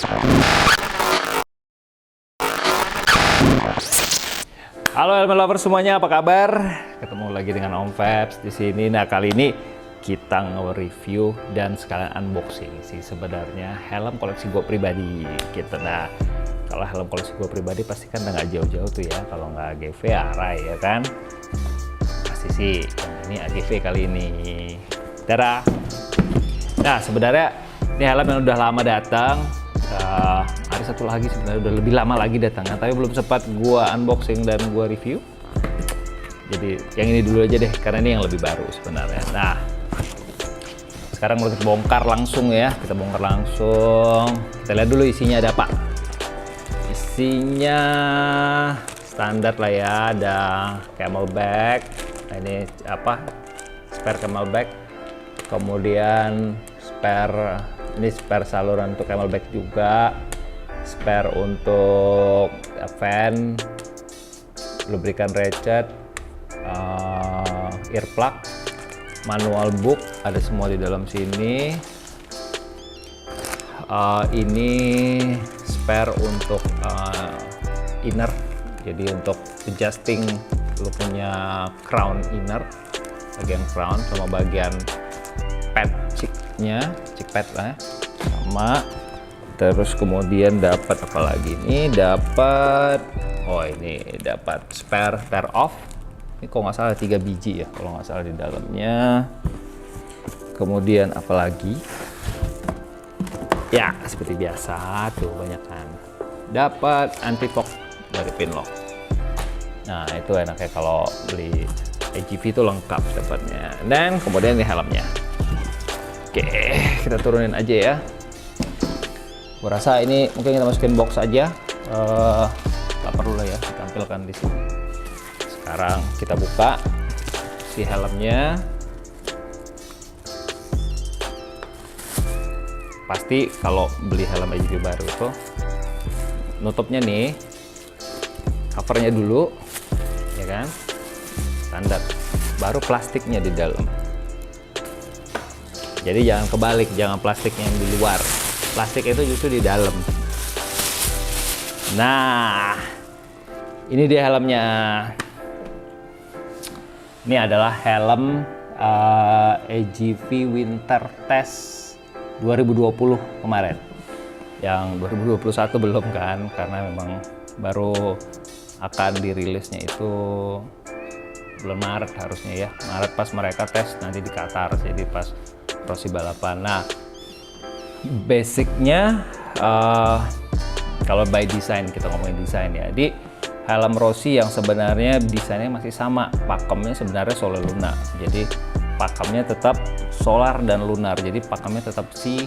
Halo helmet lover semuanya, apa kabar? Ketemu lagi dengan Om Febs di sini. Nah, kali ini kita nge-review dan sekalian unboxing sih sebenarnya helm koleksi gue pribadi gitu. Nah, kalau helm koleksi gue pribadi pasti kan nggak jauh-jauh tuh ya, kalau nggak AGV Arai ya kan. Pasti sih yang ini AGV kali ini. Dadah. Nah, sebenarnya ini helm yang udah lama datang. Ada satu lagi sebenarnya udah lebih lama lagi datangnya, tapi belum sempat gua unboxing dan gua review. Jadi yang ini dulu aja deh, karena ini yang lebih baru sebenarnya. Nah, sekarang mulai kita bongkar langsung ya, kita bongkar langsung. Kita lihat dulu isinya ada apa. Isinya standar lah ya, ada camelback. Nah, ini apa? Spare camelback. Kemudian ini spare saluran untuk camelback juga, spare untuk fan, lubrikan ratchet, ear plug, manual book, ada semua di dalam sini. Ini spare untuk inner, jadi untuk adjusting lu punya crown inner, bagian crown sama bagian pad cheek pad lah sama. Terus kemudian dapat apa lagi nih, dapat spare tear off. Ini kalau nggak salah 3 biji ya kalau nggak salah di dalamnya. Kemudian apa lagi ya, seperti biasa tuh banyak kan, dapat anti fog dari Pinlock. Nah, itu enaknya kalau beli AGV itu lengkap dapatnya. Dan kemudian ini helmnya. Oke, kita turunin aja ya. Gua rasa ini mungkin kita masukin box aja. Gak perlu lah ya ditampilkan di sini. Sekarang kita buka si helmnya. Pasti kalau beli helm AGV baru itu nutupnya nih, covernya dulu, ya kan? Standar. Baru plastiknya di dalam. Jadi jangan kebalik, jangan plastiknya yang di luar, plastik itu justru di dalam. Nah, ini dia helmnya. Ini adalah helm AGV Winter Test 2020 kemarin. Yang 2021 belum kan, karena memang baru akan dirilisnya itu bulan Maret harusnya ya. Maret pas mereka tes nanti di Qatar, jadi pas Rossi balapan. Nah, basicnya kalau by design, kita ngomongin desain ya, di helm Rossi yang sebenarnya desainnya masih sama, pakemnya sebenarnya solar lunar. Jadi pakemnya tetap solar dan lunar, jadi pakemnya tetap si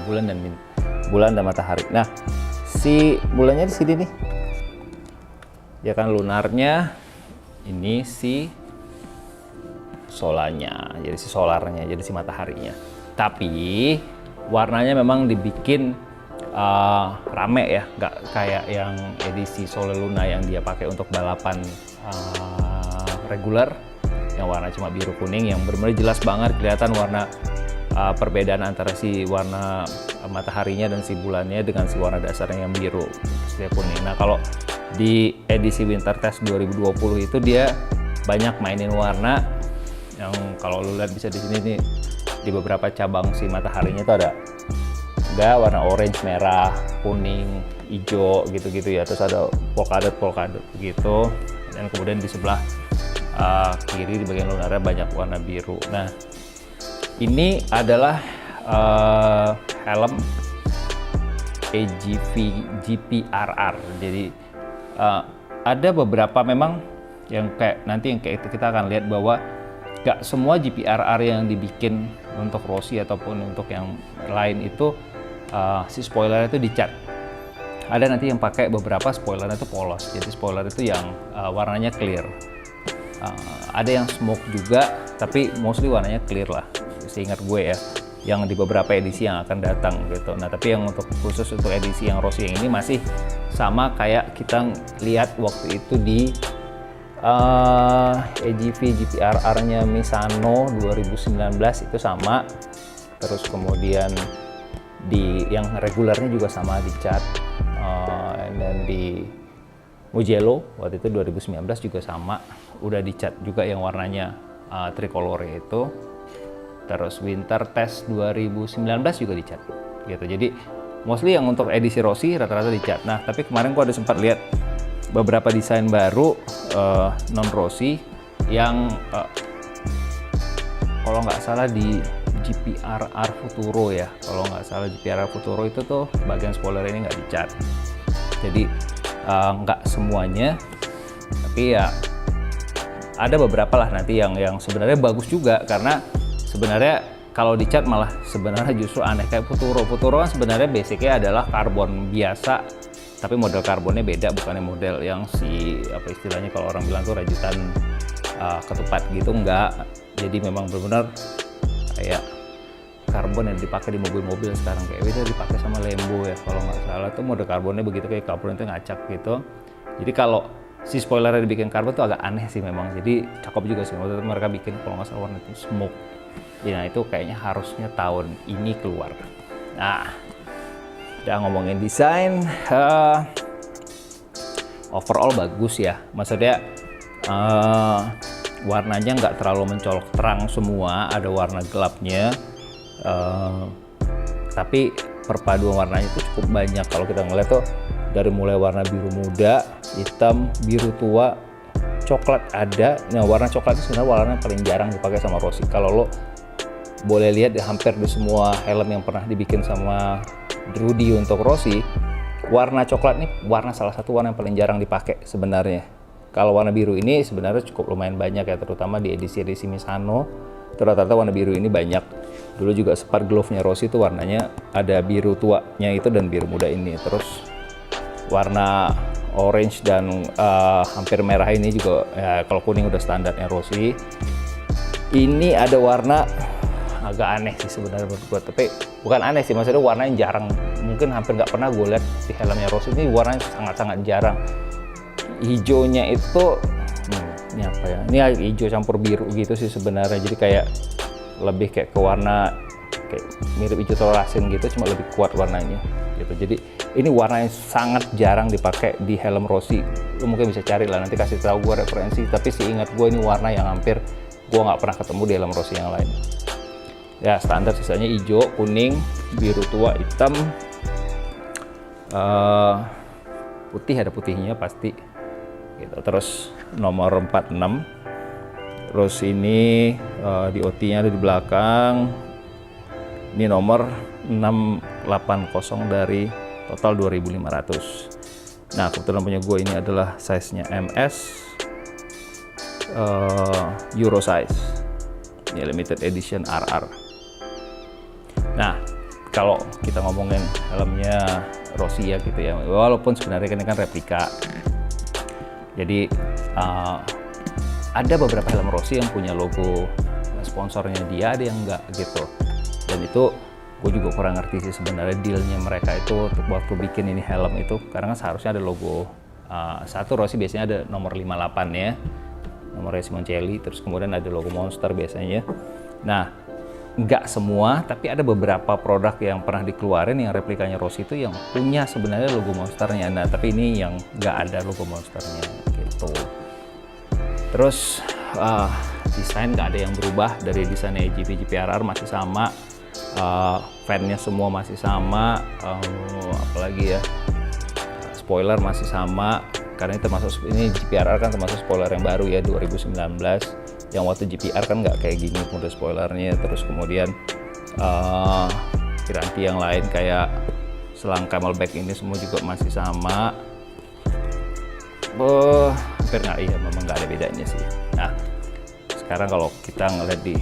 bulan dan matahari. Nah, si bulannya di sini nih ya kan, lunarnya ini si solanya, jadi si solarnya, jadi si mataharinya. Tapi warnanya memang dibikin rame ya, nggak kayak yang edisi Sole Luna yang dia pakai untuk balapan reguler, yang warna cuma biru kuning, yang benar-benar jelas banget kelihatan warna perbedaan antara si warna mataharinya dan si bulannya dengan si warna dasarnya yang biru, setia kuning. Nah, kalau di edisi Winter Test 2020 itu dia banyak mainin warna. Yang kalau lu lihat bisa di sini nih, di beberapa cabang si mataharinya itu ada warna orange, merah, kuning, hijau gitu-gitu ya. Terus ada polkadot begitu. Dan kemudian di sebelah kiri di bagian lunarnya banyak warna biru. Nah, ini adalah helm AGV GPRR. Jadi ada beberapa memang yang kayak nanti yang kayak kita akan lihat bahwa gak semua GPRR yang dibikin untuk Rossi ataupun untuk yang lain itu si spoiler itu dicat. Ada nanti yang pakai beberapa spoiler itu polos, jadi spoiler itu yang warnanya clear. Ada yang smoke juga, tapi mostly warnanya clear lah, seingat gue ya, yang di beberapa edisi yang akan datang gitu. Nah, tapi yang untuk khusus untuk edisi yang Rossi yang ini masih sama kayak kita lihat waktu itu di AGV GPRR-nya Misano 2019 itu sama. Terus kemudian yang regulernya juga sama dicat, dan di Mugello waktu itu 2019 juga sama, udah dicat juga yang warnanya tricolore itu. Terus Winter Test 2019 juga dicat gitu. Jadi mostly yang untuk edisi Rossi rata-rata dicat. Nah, tapi kemarin gua ada sempat lihat beberapa desain baru non Rossi yang kalau nggak salah di GPRR Futuro ya, kalau nggak salah GPRR Futuro itu tuh bagian spoiler ini nggak dicat. Jadi nggak semuanya, tapi ya ada beberapa lah nanti yang sebenarnya bagus juga, karena sebenarnya kalau dicat malah sebenarnya justru aneh kayak Futuro. Futuro kan sebenarnya basicnya adalah karbon biasa, tapi model karbonnya beda, bukannya model yang apa istilahnya kalau orang bilang tuh rajutan ketupat gitu, enggak. Jadi memang benar-benar kayak karbon yang dipakai di mobil-mobil sekarang, kayak itu dipakai sama Lambo ya kalau nggak salah tuh, mode karbonnya begitu, kayak karbon itu ngacak gitu. Jadi kalau si spoilernya dibikin karbon tuh agak aneh sih memang. Jadi cakep juga sih waktu itu mereka bikin, kalau nggak salah warna itu smoke ya. Nah itu kayaknya harusnya tahun ini keluar. Nah udah ngomongin desain, overall bagus ya, maksudnya warnanya nggak terlalu mencolok terang semua, ada warna gelapnya, tapi perpaduan warnanya itu cukup banyak. Kalau kita ngeliat tuh dari mulai warna biru muda, hitam, biru tua, coklat ada. Nah warna coklat itu sebenarnya warna paling jarang dipakai sama Rossi. Kalau lo boleh lihat hampir di semua helm yang pernah dibikin sama Rudy untuk Rossi, warna coklat nih salah satu warna yang paling jarang dipakai sebenarnya. Kalau warna biru ini sebenarnya cukup lumayan banyak ya, terutama di edisi-edisi Misano. Rata-rata warna biru ini banyak. Dulu juga Spark Glove-nya Rossi itu warnanya ada biru tuanya itu dan biru muda ini. Terus warna orange dan hampir merah ini juga ya, kalau kuning udah standarnya Rossi. Ini ada warna agak aneh sih sebenarnya menurut gue, tapi bukan aneh sih, maksudnya warna yang jarang, mungkin hampir nggak pernah gue lihat di helmnya Rossi. Ini warnanya sangat-sangat jarang. Hijaunya itu ini apa ya, ini hijau campur biru gitu sih sebenarnya, jadi kayak lebih kayak ke warna kayak mirip hijau telur asin gitu, cuma lebih kuat warnanya gitu. Jadi ini warna yang sangat jarang dipakai di helm Rossi. Lu mungkin bisa cari lah, nanti kasih tahu gue referensi, tapi seingat gue ini warna yang hampir gue nggak pernah ketemu di helm Rossi yang lain ya. Standar sisanya hijau, kuning, biru tua, hitam, putih, ada putihnya pasti gitu. Terus nomor 46, terus ini di OT-nya ada di belakang. Ini nomor 680 dari total 2500. Nah kebetulan punya gue ini adalah size-nya MS, Euro size, ini limited edition RR. Nah kalau kita ngomongin helmnya Rossi ya gitu ya, walaupun sebenarnya ini kan replika. Jadi ada beberapa helm Rossi yang punya logo sponsornya dia, ada yang enggak gitu. Dan itu gue juga kurang ngerti sih sebenarnya dealnya mereka itu untuk waktu bikin ini helm itu, karena kan seharusnya ada logo satu Rossi biasanya ada nomor 58 ya, nomornya Simoncelli, terus kemudian ada logo Monster biasanya. Nah nggak semua, tapi ada beberapa produk yang pernah dikeluarin yang replikanya Rossi itu yang punya sebenarnya logo Monsternya. Nah tapi ini yang nggak ada logo Monsternya gitu. Terus desain nggak ada yang berubah dari desainnya AGV GPRR, masih sama. Fan-nya semua masih sama, apalagi ya, spoiler masih sama, karena ini termasuk, ini GPRR kan termasuk spoiler yang baru ya 2019. Yang waktu GPR kan nggak kayak gini mode spoilernya. Terus kemudian piranti yang lain kayak selang camelback ini semua juga masih sama. Hampir nggak, iya memang nggak ada bedanya sih. Nah sekarang kalau kita ngeliat di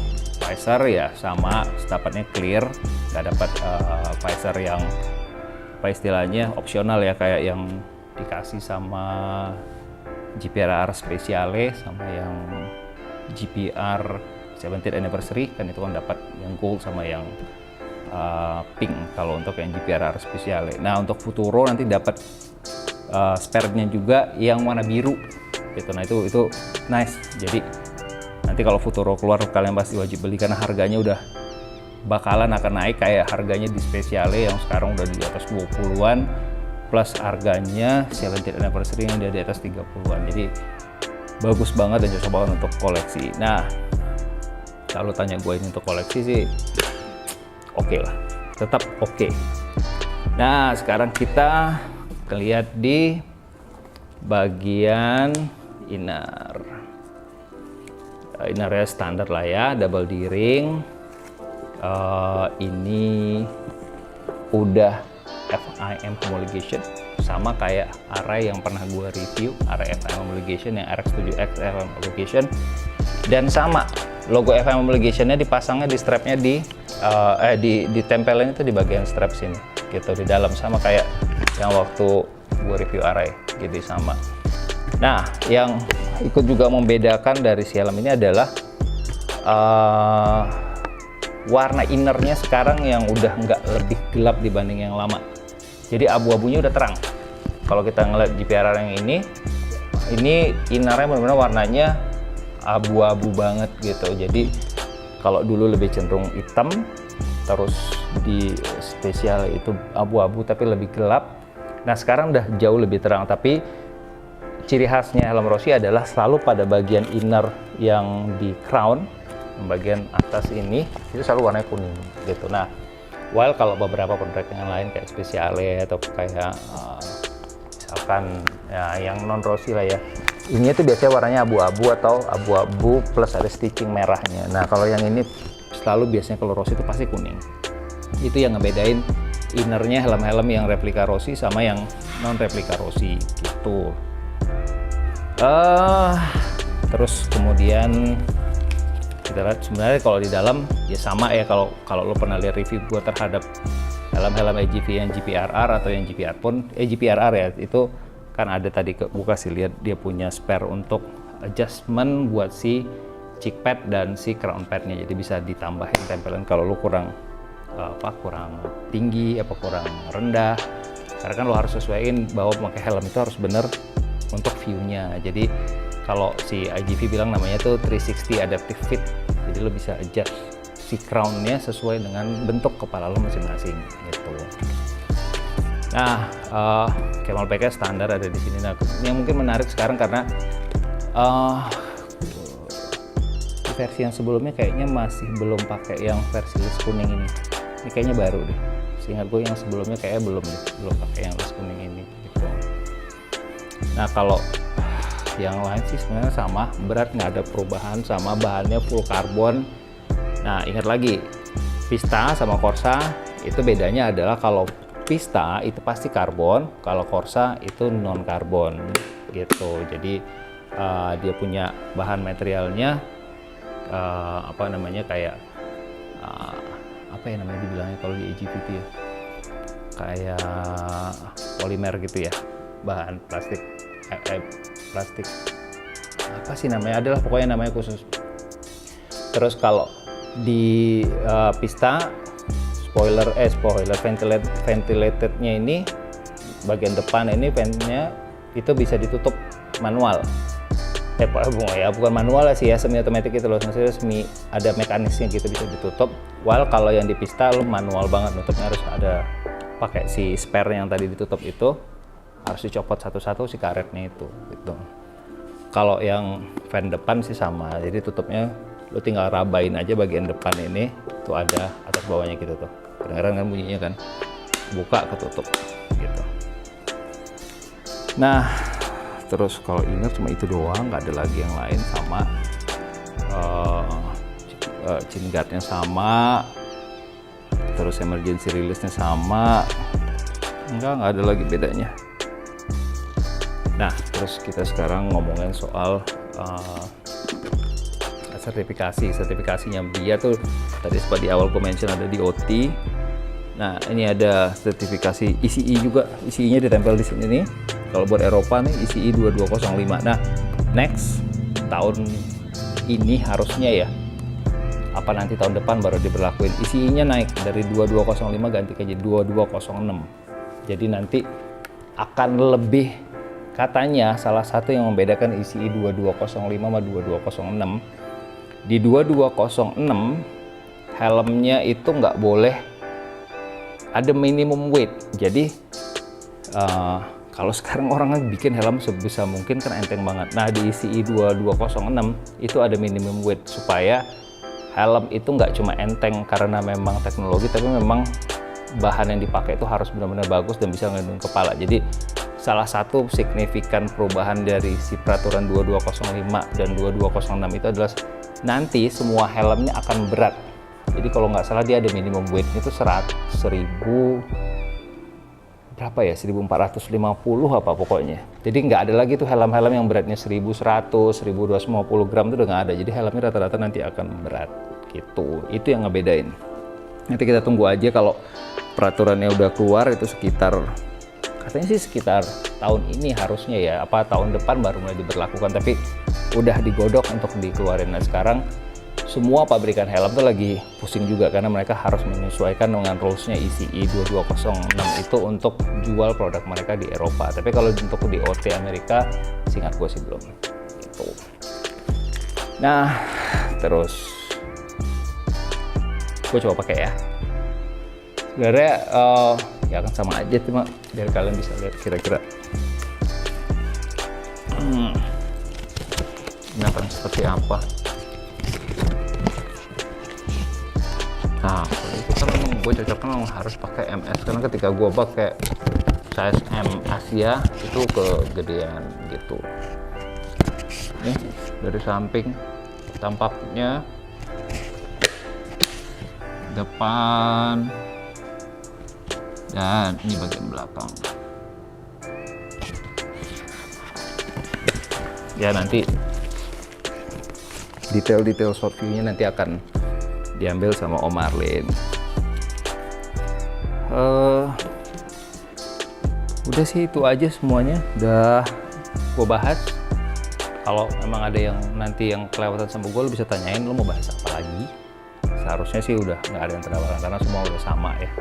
visor ya sama, stapatnya clear, nggak dapat visor yang apa istilahnya opsional ya, kayak yang dikasih sama GPRR Speciale sama yang GPR 70th anniversary kan, itu kan dapat yang gold sama yang pink kalau untuk yang GPRR Speciale. Nah untuk Futuro nanti dapat spare-nya juga yang warna biru gitu. Nah itu nice. Jadi nanti kalau Futuro keluar kalian pasti wajib beli karena harganya udah bakalan akan naik kayak harganya di Speciale yang sekarang udah di atas 20-an, plus harganya 70th anniversary yang udah di atas 30-an. Jadi bagus banget dan cocok banget untuk koleksi. Nah, kalau tanya gue ini untuk koleksi sih oke lah, tetap oke. Nah, sekarang kita lihat di bagian inner. Innernya standar lah ya, double D-ring. Ini udah FIM homologation, sama kayak array yang pernah gue review, array FIM homologation yang RX7X FIM homologation, dan sama logo FIM homologation-nya dipasangnya di strapnya ditempelin itu di bagian strap sini gitu, di dalam, sama kayak yang waktu gue review array gitu sama. Nah, yang ikut juga membedakan dari si helm ini adalah warna innernya sekarang yang udah nggak lebih gelap dibanding yang lama. Jadi abu-abunya udah terang. Kalau kita ngeliat GPRR yang ini innernya benar-benar warnanya abu-abu banget gitu. Jadi kalau dulu lebih cenderung hitam, terus di Speciale itu abu-abu tapi lebih gelap. Nah, sekarang udah jauh lebih terang, tapi ciri khasnya helm Rossi adalah selalu pada bagian inner yang di crown, bagian atas ini itu selalu warnanya kuning gitu. Nah, while kalau beberapa produk yang lain kayak Speciale atau kayak misalkan ya yang non Rossi lah ya, ini tuh biasanya warnanya abu-abu atau abu-abu plus ada stitching merahnya. Nah, kalau yang ini selalu biasanya kalau Rossi itu pasti kuning. Itu yang ngebedain innernya helm-helm yang replika Rossi sama yang non replika Rossi gitu. Terus kemudian kita lihat sebenarnya kalau di dalam ya sama ya, kalau lo pernah lihat review gue terhadap helm-helm AGV yang GPRR atau yang GPR pun GPRR ya, itu kan ada tadi gue kasih lihat dia punya spare untuk adjustment buat si cheek pad dan si crown padnya, jadi bisa ditambahin tempelan kalau lo kurang kurang tinggi apa kurang rendah, karena kan lo harus sesuaiin bahwa pakai helm itu harus bener untuk view-nya. Jadi kalau si IGV bilang namanya tuh 360 adaptive fit, jadi lo bisa adjust si crown-nya sesuai dengan bentuk kepala lo masing-masing gitu. Nah, camel pack-nya standar ada di sini. Nah, yang mungkin menarik sekarang karena di versi yang sebelumnya kayaknya masih belum pakai yang versi list kuning ini. Ini kayaknya baru deh. Seingat gue yang sebelumnya kayaknya belum pakai yang list kuning ini gitu. Nah, kalau yang lain sih sebenarnya sama, berat nggak ada perubahan, sama bahannya full karbon. Nah, ingat lagi, Pista sama Corsa itu bedanya adalah kalau Pista itu pasti karbon, kalau Corsa itu non karbon gitu. Jadi dia punya bahan materialnya apa namanya kayak apa ya namanya dibilangnya kalau di AGV itu ya, kayak polimer gitu ya, bahan plastik apa sih namanya, adalah pokoknya namanya khusus. Terus kalau di Pista spoiler ventilatednya ini bagian depan ini ventnya itu bisa ditutup manual, bukan manual sih ya, semi otomatis gitu loh, maksudnya ada mekanisnya gitu, bisa ditutup. While kalau yang di Pista lo manual banget nutupnya, harus ada pakai si spare yang tadi ditutup itu, harus dicopot satu-satu si karetnya itu gitu. Kalau yang fan depan sih sama, jadi tutupnya lo tinggal rabain aja bagian depan ini tuh, ada atas bawahnya gitu tuh, kedengeran kan bunyinya kan, buka ketutup gitu. Nah, terus kalau inner cuma itu doang, nggak ada lagi yang lain. Sama chin guardnya sama, terus emergency release-nya sama, nggak ada lagi bedanya. Nah, terus kita sekarang ngomongin soal sertifikasinya dia tuh tadi sempat di awal mention ada di OT. Nah, ini ada sertifikasi ECE juga, ECE-nya ditempel di sini nih. Kalau buat Eropa nih ECE 2205. Nah, next tahun ini harusnya ya, apa nanti tahun depan baru diberlakuin, ECE-nya naik dari 2205 ganti ke 2206. Jadi nanti akan lebih, katanya salah satu yang membedakan ECE 2205 sama 2206, di 2206 helmnya itu nggak boleh ada minimum weight. Jadi kalau sekarang orang bikin helm sebisa mungkin kan enteng banget. Nah di ICE 2206 itu ada minimum weight supaya helm itu nggak cuma enteng karena memang teknologi, tapi memang bahan yang dipakai itu harus benar-benar bagus dan bisa ngelindungin kepala. Jadi salah satu signifikan perubahan dari si peraturan 2205 dan 2206 itu adalah nanti semua helmnya akan berat. Jadi kalau nggak salah dia ada minimum weight itu 1000 berapa ya, 1450 apa pokoknya. Jadi nggak ada lagi tuh helm-helm yang beratnya 1100, 1250 gram itu udah nggak ada. Jadi helmnya rata-rata nanti akan berat gitu. Itu yang ngebedain. Nanti kita tunggu aja kalau peraturannya udah keluar, itu sekitar, katanya sih sekitar tahun ini harusnya ya, apa tahun depan baru mulai diberlakukan, tapi udah digodok untuk dikeluarin. Nah sekarang semua pabrikan helm tuh lagi pusing juga karena mereka harus menyesuaikan dengan rules-nya ICE 2206 itu untuk jual produk mereka di Eropa. Tapi kalau untuk di OT Amerika, seingat gue sih belum gitu. Nah terus gue coba pakai ya. Sebenarnya ya akan sama aja, cuma biar kalian bisa lihat kira-kira ini akan seperti apa. Nah kalau itu kan memang gue cocoknya memang harus pakai MS, karena ketika gue pakai size M Asia itu kegedean gitu. Nih dari samping tampaknya, depan, dan ini bagian belakang. Ya nanti detail-detail short view-nya nanti akan diambil sama Om Marlin. Udah sih itu aja semuanya, udah gue bahas. Kalau memang ada yang nanti yang kelewatan sama gue, lo bisa tanyain lo mau bahas apa lagi. Seharusnya sih udah nggak ada yang terlewatkan karena semua udah sama ya.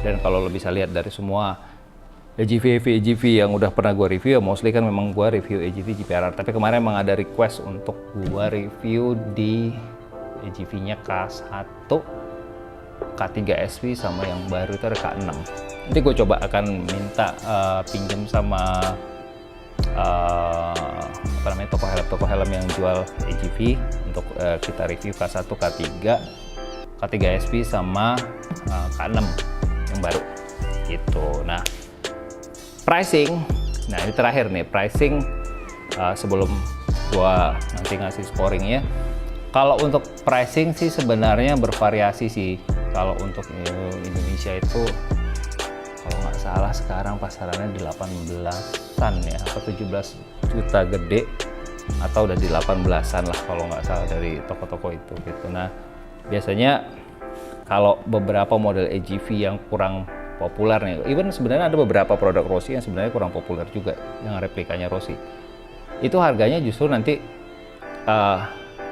Dan kalau lo bisa lihat dari semua AGV yang udah pernah gue review, ya mostly kan memang gue review AGV GPRR. Tapi kemarin memang ada request untuk gue review di AGV-nya K1, K3 SV, sama yang baru itu ada K6. Nanti gue coba akan minta pinjam sama apa namanya, toko helm yang jual AGV untuk kita review K1, K3, K3 SV sama K6 yang baru gitu. Nah pricing, nah ini terakhir nih pricing sebelum gua nanti ngasih scoring ya. Kalau untuk pricing sih sebenarnya bervariasi sih. Kalau untuk Indonesia itu kalau nggak salah sekarang pasarannya di 18-an ya, atau 17 juta gede, atau udah di 18-an lah kalau nggak salah dari toko-toko itu gitu. Nah biasanya kalau beberapa model AGV yang kurang populer nih, even sebenarnya ada beberapa produk Rossi yang sebenarnya kurang populer juga, yang replikanya Rossi, itu harganya justru nanti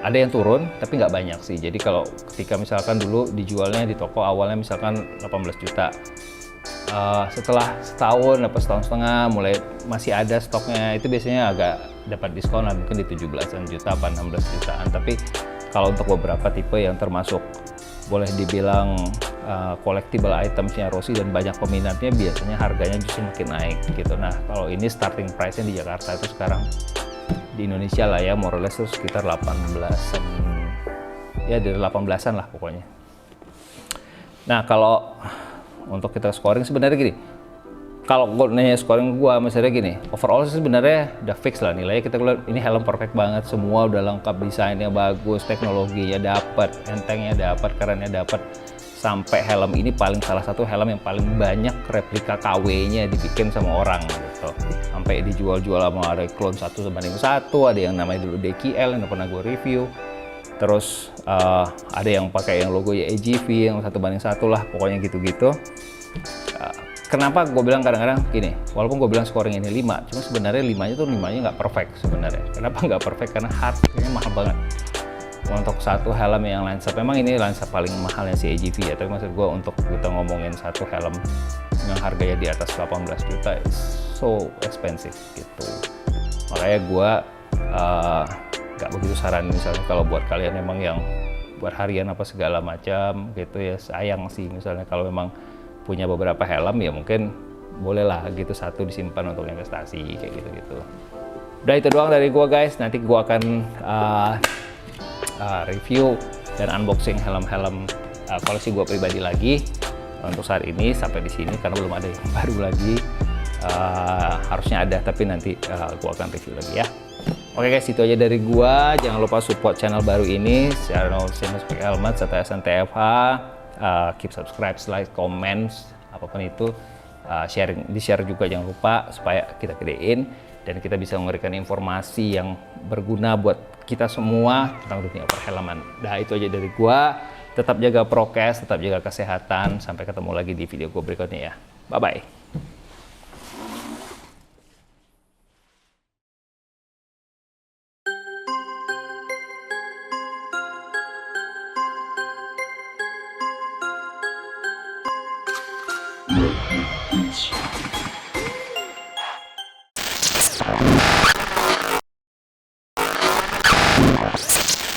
ada yang turun tapi nggak banyak sih. Jadi kalau ketika misalkan dulu dijualnya di toko awalnya misalkan 18 juta, setelah setahun atau setahun setengah mulai masih ada stoknya, itu biasanya agak dapat diskon lah, mungkin di 17-an juta apa 16 jutaan. Tapi kalau untuk beberapa tipe yang termasuk boleh dibilang collectible itemsnya Rossi dan banyak peminatnya, biasanya harganya justru makin naik gitu. Nah kalau ini starting price-nya di Jakarta itu sekarang di Indonesia lah ya, more or less itu sekitar 18-an ya, dari 18-an lah pokoknya. Nah kalau untuk kita scoring sebenarnya gini, kalau gue nanya scoring gue misalnya gini, overall sih sebenarnya udah fix lah nilainya. Kita lihat ini helm perfect banget, semua udah lengkap, desainnya bagus, teknologinya dapat, entengnya dapat, kerennya dapat. Sampai helm ini salah satu helm yang paling banyak replika KW-nya dibikin sama orang gitu. Sampai dijual-jual sama ada clone 1:1, ada yang namanya dulu DKL yang pernah gue review. Terus ada yang pakai yang logonya AGV yang 1:1 lah, pokoknya gitu-gitu. Kenapa gue bilang kadang-kadang gini, walaupun gue bilang scoring ini 5, cuma sebenarnya 5-nya nggak perfect sebenarnya. Kenapa nggak perfect? Karena harganya mahal banget. Untuk satu helm yang lensa, memang ini lensa paling mahalnya si AGV ya, tapi maksud gue untuk kita ngomongin satu helm yang harganya di atas 18 juta, it's so expensive gitu. Makanya gue nggak begitu saran misalnya kalau buat kalian memang yang buat harian apa segala macam gitu ya. Sayang sih misalnya kalau memang punya beberapa helm ya mungkin bolehlah gitu satu disimpan untuk investasi kayak gitu. Udah itu doang dari gua guys. Nanti gua akan review dan unboxing helm-helm koleksi gua pribadi lagi. Untuk saat ini sampai di sini karena belum ada yang baru lagi. Harusnya ada tapi nanti gua akan review lagi ya. Oke guys, itu aja dari gua. Jangan lupa support channel baru ini, channel Spek Helmet serta SNTFH. Keep subscribe, like, comments, apapun itu. Sharing, di-share juga jangan lupa supaya kita gedein dan kita bisa memberikan informasi yang berguna buat kita semua tentang dunia perfilman. Nah, itu aja dari gua. Tetap jaga prokes, tetap jaga kesehatan. Sampai ketemu lagi di video gua berikutnya ya. Bye-bye.